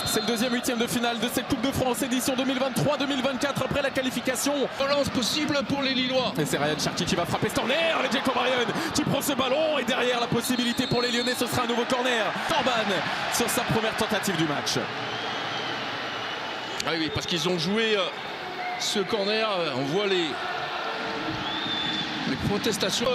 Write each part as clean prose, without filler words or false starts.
C'est le deuxième huitième de finale de cette Coupe de France édition 2023-2024 après la qualification. Relance possible pour les Lillois. Et c'est Ryan Cherki qui va frapper ce corner avec Jacob Ryan qui prend ce ballon et derrière la possibilité pour les Lyonnais, ce sera un nouveau corner. Thorban sur sa première tentative du match. Ah oui, parce qu'ils ont joué ce corner. On voit les protestations.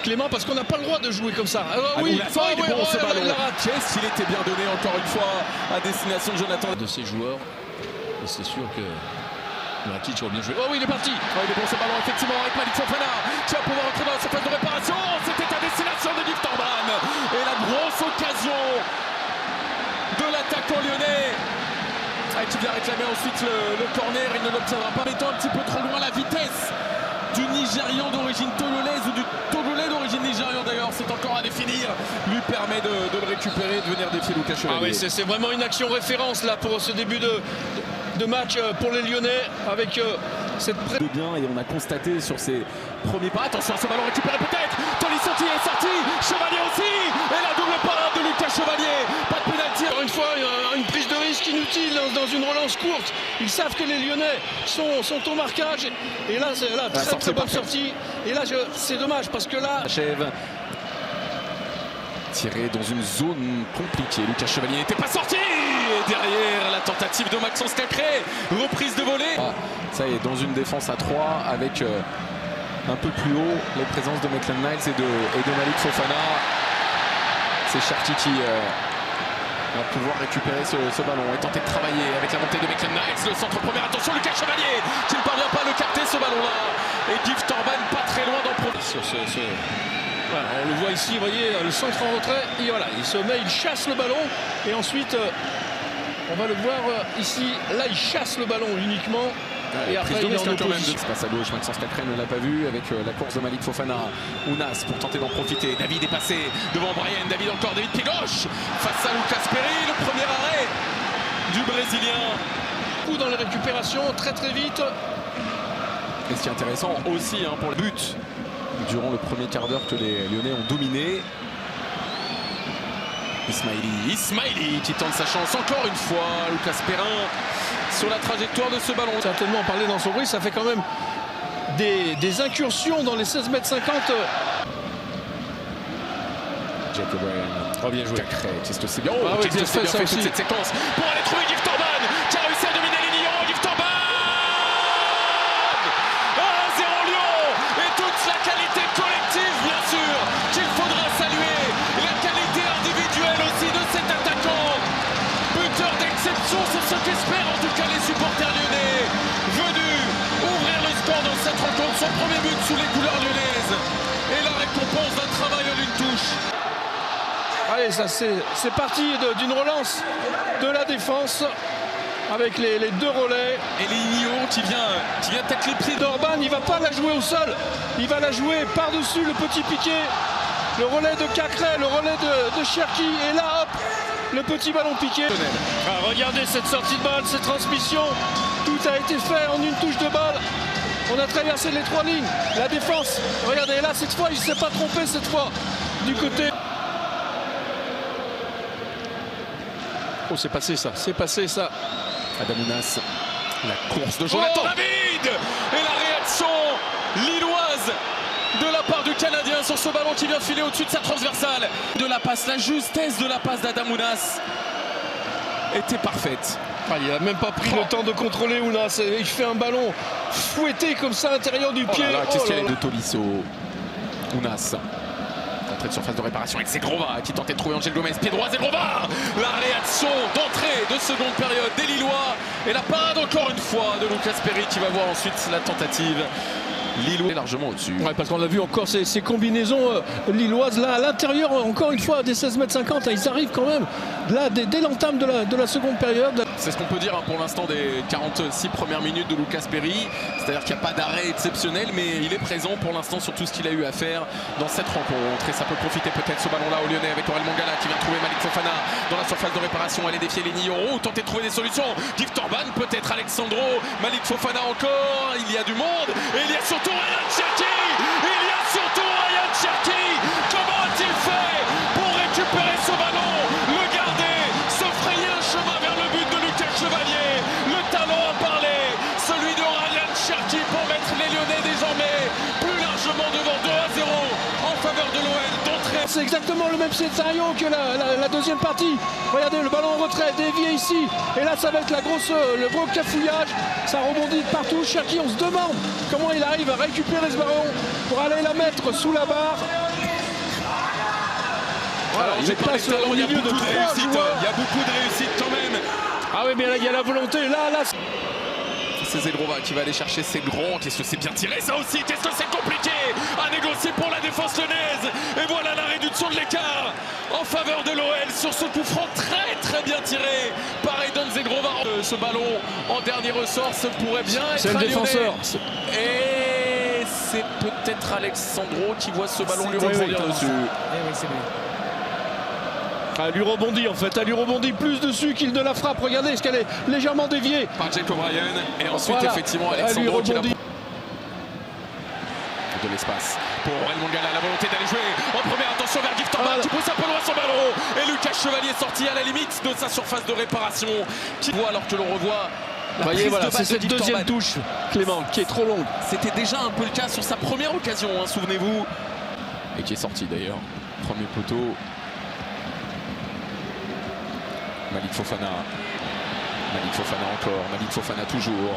Clément, parce qu'on n'a pas le droit de jouer comme ça. Alors, oui, bon, ce ballon. Qu'est-ce qu'il était bien donné encore une fois à destination de Jonathan. De ces joueurs, et c'est sûr que Matic aurait bien joué. Oh oui, il est parti. Oh, il est bon ce ballon effectivement avec Malik Fofana qui va pouvoir entrer dans la surface de réparation. C'était à destination de Yves Thorban. Et la grosse occasion de l'attaquant lyonnais. Qui vient réclamer ensuite le corner, il ne l'obtiendra pas, mettant un petit peu trop loin la vitesse du Nigérian d'origine togolaise ou du Togolais d'origine nigérian d'ailleurs, c'est encore à définir, lui permet de le récupérer, de venir défier Lucas Chevalier. Ah oui, c'est vraiment une action référence là pour ce début de match pour les Lyonnais avec cette de bien et on a constaté sur ses premiers pas, attention à ce ballon récupéré peut-être, Tolisso est sorti, Chevalier aussi, et la double parade de Lucas Chevalier, pas de pénalty. Encore une fois, une prise de risque inutile dans une relance courte. Ils savent que les Lyonnais sont au marquage et là c'est très bonne sortie. Et là c'est dommage parce que là achève tiré dans une zone compliquée. Lucas Chevalier n'était pas sorti. Et derrière la tentative de Maxence Cacré, reprise de volée. Ça y est, dans une défense à 3 avec un peu plus haut les présences de Maitland Niles et de Malik Fofana. C'est Cherki qui va pouvoir récupérer ce ballon et tenter de travailler avec la montée de Maitland Niles. Le centre premier, attention Lucas Chevalier qui ne parvient pas à le capter ce ballon-là. Et Yves Thorban pas très loin d'en profiter. Voilà, on le voit ici, vous voyez, le centre en retrait, et voilà, il se met, il chasse le ballon, et ensuite, on va le voir ici, là il chasse le ballon uniquement, et après il est en opposition. Se passe à gauche, Maxence Cacré ne l'a pas vu, avec la course de Malik Fofana, Ounas pour tenter d'en profiter, David est passé devant Brian, David encore, David pied gauche, face à Lucas Perry, le premier arrêt du Brésilien. Coup dans les récupérations, très vite. Et ce qui est intéressant aussi pour le but, durant le premier quart d'heure que les Lyonnais ont dominé. Ismaili qui tente sa chance encore une fois. Lucas Perrin sur la trajectoire de ce ballon. Certainement parler dans son bruit, ça fait quand même des incursions dans les 16,50 m. Jacob Ryan. Oh, bien joué. Cacré, qu'est-ce que c'est bien. Ah oui, qu'est-ce que c'est bien fait toute cette séquence pour aller trouver Yves Thorban qui a réussi à dominer les Lyons. Yves Thorban 1-0 Lyon. Et toute la qualité collective bien sûr qu'il faudra saluer. La qualité individuelle aussi de cet attaquant. Buteur d'exception, c'est ce qu'espèrent en tout cas les supporters lyonnais. Venu ouvrir le score dans cette rencontre. Son premier but sous les couleurs lyonnaises. Et la récompense d'un travail en une touche. Allez, ça c'est parti d'une relance de la défense avec les deux relais. Et Ligno qui vient tacler le pied d'Orban, il va pas la jouer au sol, il va la jouer par-dessus le petit piqué. Le relais de Cacré, le relais de Cherki, et là hop, le petit ballon piqué. Ah, regardez cette sortie de balle, cette transmission, tout a été fait en une touche de balle. On a traversé les 3 lignes, la défense, regardez là cette fois, il ne s'est pas trompé cette fois, du côté. Oh, c'est passé ça. Adamounas, la course de Jonathan David et la réaction lilloise de la part du Canadien sur ce ballon qui vient filer au-dessus de sa transversale. De la passe, la justesse de la passe d'Adamounas était parfaite. Ah, il n'a même pas pris le temps de contrôler Ounas. Il fait un ballon fouetté comme ça à l'intérieur du pied. Qu'est-ce qu'il y a de Tolisso, Ounas. Entrée de surface de réparation avec Zegrova qui tentait de trouver Angel Gomez. Pied droit, Zegrova. La réaction d'entrée de seconde période des Lillois. Et la parade encore une fois de Lucas Perry qui va voir ensuite la tentative. Lillois est largement au-dessus. Ouais, parce qu'on l'a vu encore ces combinaisons lilloises là à l'intérieur, encore une fois des 16,50 m. Ils arrivent quand même là dès l'entame de la seconde période. C'est ce qu'on peut dire pour l'instant des 46 premières minutes de Lucas Perry. C'est-à-dire qu'il n'y a pas d'arrêt exceptionnel, mais il est présent pour l'instant sur tout ce qu'il a eu à faire dans cette rencontre. Et ça peut profiter peut-être ce ballon-là au Lyonnais avec Aurel Mangala qui vient trouver Malik Fofana dans la surface de réparation. Aller défier les Niyoro, tenter de trouver des solutions. Yves Thorban, peut-être Alexandro, Malik Fofana encore. Il y a du monde et il y a surtout Ryan Cherki. Il y a surtout Ryan Cherki. Comment a-t-il fait pour récupérer ce ballon, le garder, se frayer c'est exactement le même scénario que la deuxième partie. Regardez, le ballon en retrait, dévié ici. Et là, ça va être le gros cafouillage. Ça rebondit de partout. Cherki, on se demande comment il arrive à récupérer ce ballon pour aller la mettre sous la barre. Alors, il passe au milieu de 3 joueurs. Il y a beaucoup de réussite quand même. Ah oui, mais là, il y a la volonté. Là. C'est Zegrova qui va aller chercher ses grands. Qu'est-ce que c'est bien tiré ça aussi. Qu'est-ce que c'est compliqué à négocier pour la défense lyonnaise. Et voilà la réduction de l'écart en faveur de l'OL sur ce coup franc très bien tiré par Aidon Zegrova. Ce ballon en dernier ressort, ce pourrait bien être c'est le défenseur. Et c'est peut-être Alexandro qui voit ce ballon lui rebondir dessus. Oui, c'est lui. Elle lui rebondit en fait, elle lui rebondit plus dessus qu'il ne la frappe. Regardez, est-ce qu'elle est légèrement déviée par Jacob Ryan. Et ensuite, voilà. effectivement, Alexandro qui rebondit. De l'espace pour Aurel Mangala, la volonté d'aller jouer en première, attention vers Gift Orban qui pousse un peu loin son ballon. Et Lucas Chevalier sorti à la limite de sa surface de réparation. Qui voit alors que l'on revoit. Vous voyez, voilà, c'est cette deuxième touche, Clément, qui est trop longue. C'était déjà un peu le cas sur sa première occasion, hein, souvenez-vous. Et qui est sorti d'ailleurs. Premier poteau. Malik Fofana encore, Malik Fofana toujours.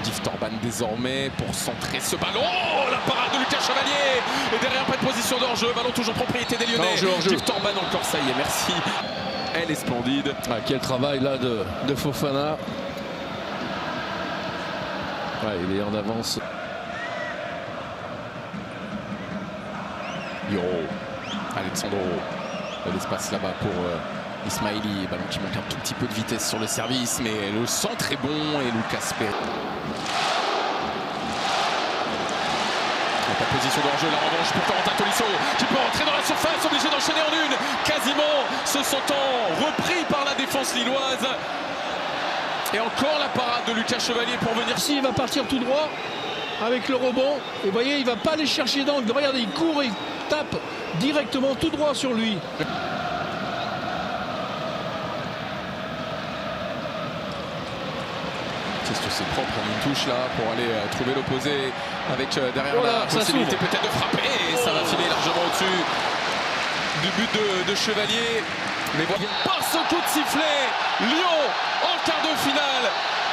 Gift Orban désormais pour centrer ce ballon. Oh, la parade de Lucas Chevalier. Et derrière, pas de position d'hors-jeu. Ballon toujours propriété des Lyonnais. Gift Orban encore, ça y est, merci. Elle est splendide. Ah, quel travail là de Fofana. Ouais, il est en avance. Yoro, Alexandro. L'espace là-bas pour Ismaili. Ballon qui manque un tout petit peu de vitesse sur le service, mais le centre est bon et Lucas Perez. Pas de position d'enjeu, la revanche pour Corentin Tolisso qui peut rentrer dans la surface, obligé d'enchaîner en une, quasiment se sentant repris par la défense lilloise. Et encore la parade de Lucas Chevalier pour venir. Si il va partir tout droit avec le rebond, et vous voyez, il va pas aller chercher d'angle. Regardez, il court et il tape directement tout droit sur lui. Qu'est-ce que c'est propre, on une touche là pour aller trouver l'opposé avec derrière voilà, la possibilité peut-être de frapper et ça va filer largement au-dessus du but de Chevalier. Mais voilà, par ce coup de sifflet, Lyon en quart de finale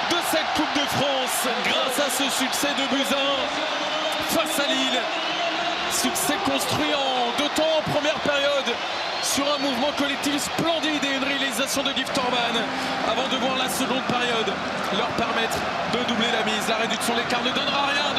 de cette Coupe de France grâce à ce succès de Buzyn face à Lille. Succès construit en 2 temps en première période sur un mouvement collectif splendide et une réalisation de Gift Orban avant de voir la seconde période leur permettre de doubler la mise. La réduction de l'écart ne donnera rien.